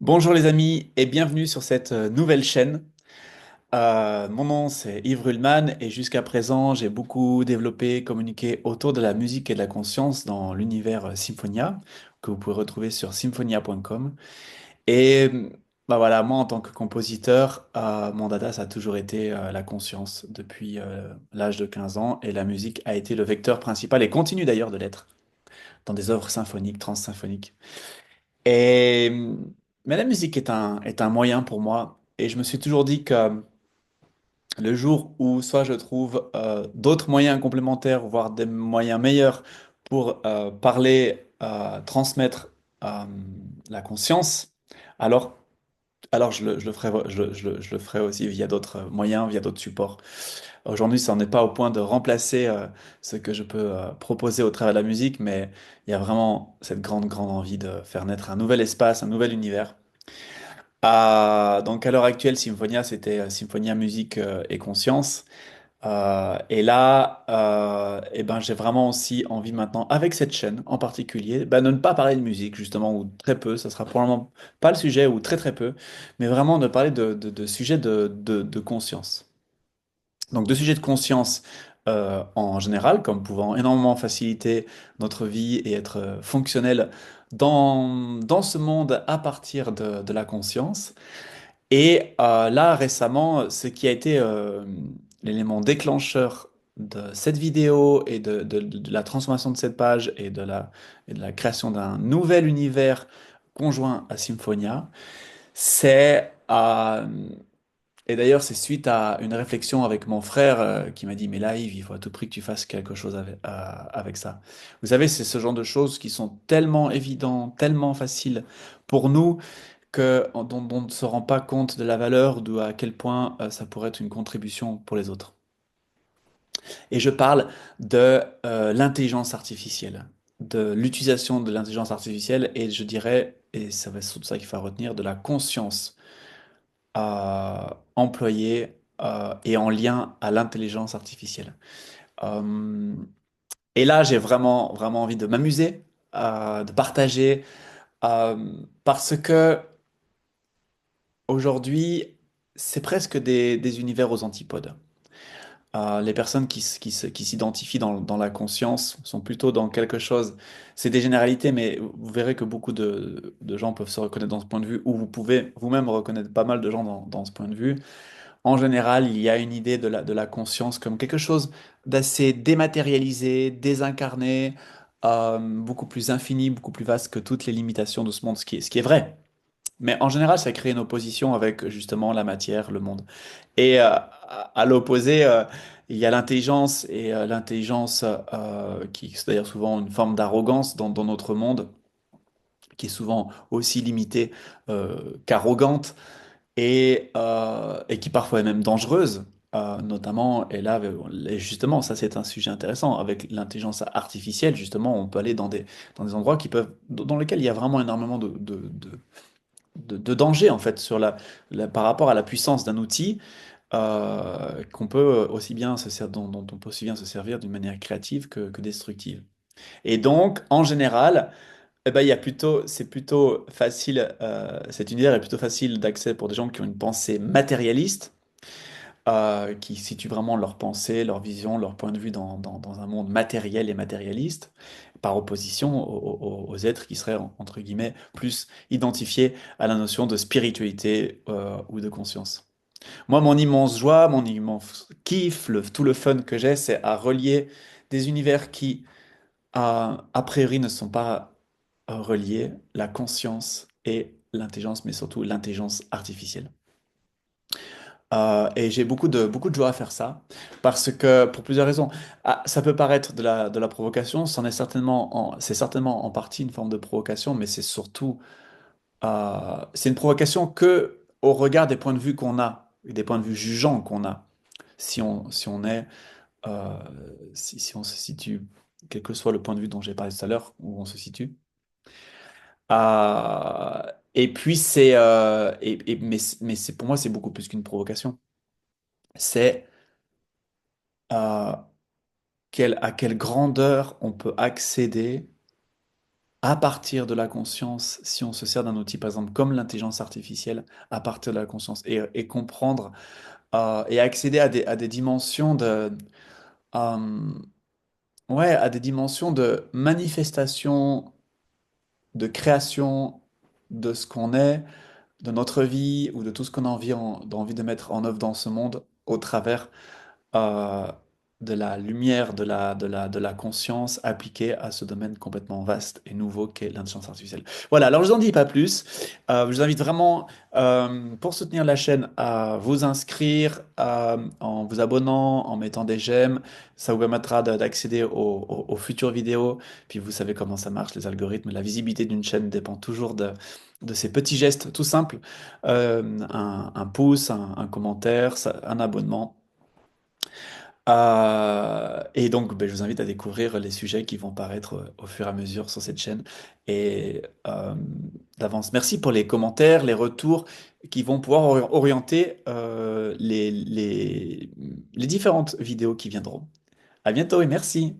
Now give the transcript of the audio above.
Bonjour les amis et bienvenue sur cette nouvelle chaîne. Mon nom c'est Yves Ruhlmann et jusqu'à présent j'ai beaucoup développé, communiqué autour de la musique et de la conscience dans l'univers Symphonia que vous pouvez retrouver sur symphonia.com. Et bah voilà, moi en tant que compositeur, mon dada ça a toujours été la conscience depuis l'âge de 15 ans et la musique a été le vecteur principal et continue d'ailleurs de l'être dans des œuvres symphoniques, transsymphoniques. Et, mais la musique est un moyen pour moi. Et je me suis toujours dit que le jour où soit je trouve d'autres moyens complémentaires, voire des moyens meilleurs pour parler, transmettre euh, la conscience, alors, alors je le ferai, je le ferai aussi via d'autres moyens, via d'autres supports. Aujourd'hui, ça n'en est pas au point de remplacer ce que je peux proposer au travers de la musique, mais il y a vraiment cette grande, grande envie de faire naître un nouvel espace, un nouvel univers. Donc à l'heure actuelle, Symphonia, c'était Symphonia Musique et Conscience. Et là, eh ben, j'ai vraiment aussi envie maintenant, avec cette chaîne en particulier, ben, de ne pas parler de musique, justement, ou très peu, ça sera probablement pas le sujet, ou très très peu, mais vraiment de parler de sujets de conscience. Donc, de sujets de conscience en général, comme pouvant énormément faciliter notre vie et être fonctionnel dans ce monde à partir de la conscience. Et là, récemment, ce qui a été l'élément déclencheur de cette vidéo et de la transformation de cette page et de la création d'un nouvel univers conjoint à Symphonia, c'est et d'ailleurs, c'est suite à une réflexion avec mon frère qui m'a dit, mais là, Yves, il faut à tout prix que tu fasses quelque chose avec ça. Vous savez, c'est ce genre de choses qui sont tellement évidentes, tellement faciles pour nous dont on ne se rend pas compte de la valeur, de à quel point ça pourrait être une contribution pour les autres. Et je parle de l'intelligence artificielle, de l'utilisation de l'intelligence artificielle et je dirais, et ça va surtout ça qu'il faut retenir, de la conscience employée et en lien à l'intelligence artificielle. Euh, et là, j'ai vraiment, vraiment envie de m'amuser, de partager, euh, parce que aujourd'hui, c'est presque des univers aux antipodes. Les personnes qui s'identifient dans la conscience sont plutôt dans quelque chose. C'est des généralités, mais vous verrez que beaucoup de gens peuvent se reconnaître dans ce point de vue, ou vous pouvez vous-même reconnaître pas mal de gens dans ce point de vue. En général, il y a une idée de la conscience comme quelque chose d'assez dématérialisé, désincarné, beaucoup plus infini, beaucoup plus vaste que toutes les limitations de ce monde, ce qui est vrai. Mais en général, ça crée une opposition avec justement la matière, le monde. Et à l'opposé, il y a l'intelligence, et l'intelligence qui est d'ailleurs souvent une forme d'arrogance dans notre monde, qui est souvent aussi limitée qu'arrogante, et qui parfois est même dangereuse. Notamment, et là, et justement, ça c'est un sujet intéressant. Avec l'intelligence artificielle, justement, on peut aller dans des endroits dans lesquels il y a vraiment énormément de danger en fait par rapport à la puissance d'un outil qu'on peut aussi bien dont on peut aussi bien se servir d'une manière créative que destructive. Et donc, en général, eh ben, c'est plutôt facile, cet univers est plutôt facile d'accès pour des gens qui ont une pensée matérialiste, qui situent vraiment leur pensée, leur vision, leur point de vue dans un monde matériel et matérialiste, par opposition aux êtres qui seraient, entre guillemets, plus identifiés à la notion de spiritualité, ou de conscience. Moi, mon immense joie, mon immense kiff, tout le fun que j'ai, c'est à relier des univers qui, a priori, ne sont pas reliés, la conscience et l'intelligence, mais surtout l'intelligence artificielle. Et j'ai beaucoup de joie à faire ça, parce que, pour plusieurs raisons. Ça peut paraître de la provocation, c'est certainement en partie une forme de provocation, mais c'est une provocation que au regard des points de vue qu'on a, et des points de vue jugeants qu'on a. Si on est, euh, si on se situe, quel que soit le point de vue dont j'ai parlé tout à l'heure, où on se situe. Et puis pour moi, c'est beaucoup plus qu'une provocation. C'est à quelle grandeur on peut accéder à partir de la conscience, si on se sert d'un outil, par exemple, comme l'intelligence artificielle, à partir de la conscience, et comprendre et accéder à des dimensions euh, ouais, à des dimensions de manifestation, de création de ce qu'on est, de notre vie ou de tout ce qu'on a envie de mettre en œuvre dans ce monde au travers euh, de la lumière, de la conscience appliquée à ce domaine complètement vaste et nouveau qu'est l'intelligence artificielle. Voilà, alors je vous en dis pas plus. Je vous invite vraiment, pour soutenir la chaîne, à vous inscrire en vous abonnant, en mettant des j'aime. Ça vous permettra d'accéder aux futures vidéos. Puis vous savez comment ça marche, les algorithmes. La visibilité d'une chaîne dépend toujours de ces petits gestes tout simples. Un pouce, un commentaire, un abonnement. Et donc, ben, je vous invite à découvrir les sujets qui vont paraître au fur et à mesure sur cette chaîne. Et d'avance, merci pour les commentaires, les retours qui vont pouvoir orienter les différentes vidéos qui viendront. À bientôt et merci.